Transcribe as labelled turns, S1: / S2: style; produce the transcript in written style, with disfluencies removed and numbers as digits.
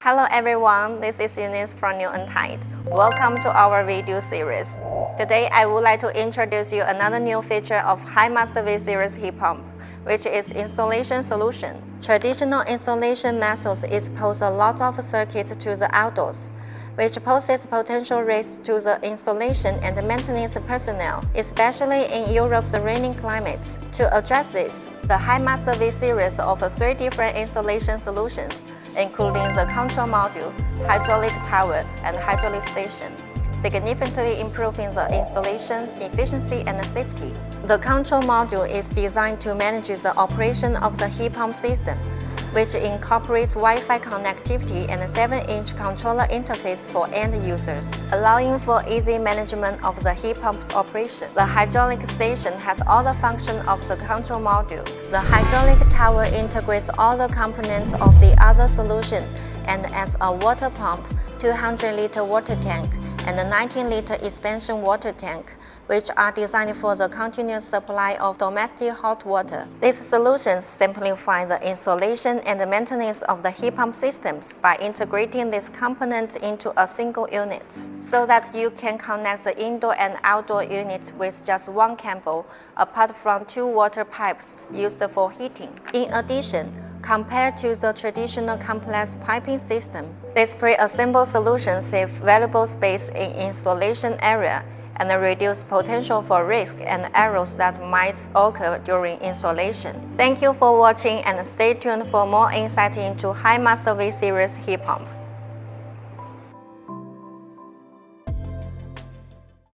S1: Hello everyone, this is Eunice from Newntide. Welcome to our video series. Today I would like to introduce you another new feature of high-master V series heat pump, which is installation solution. Traditional installation methods expose a lot of circuits to the outdoors, which poses potential risks to the installation and maintenance personnel, especially in Europe's raining climates. To address this, the high-master V series offers 3 different installation solutions, including the control module, hydraulic tower, and hydraulic station, significantly improving the installation efficiency and safety. The control module is designed to manage the operation of the heat pump system, which incorporates Wi-Fi connectivity and a 7-inch controller interface for end users, allowing for easy management of the heat pump's operation. The hydraulic station has all the functions of the control module. The hydraulic tower integrates all the components of the other solution and adds a water pump, 200-liter water tank, and a 19-liter expansion water tank, which are designed for the continuous supply of domestic hot water. These solutions simplify the installation and maintenance of the heat pump systems by integrating these components into a single unit, so that you can connect the indoor and outdoor units with just one cable, apart from 2 water pipes used for heating. In addition, compared to the traditional complex piping system, this pre-assembled solution saves valuable space in installation area and reduce potential for risk and errors that might occur during installation. Thank you for watching and stay tuned for more insight into high-master V series heat pump.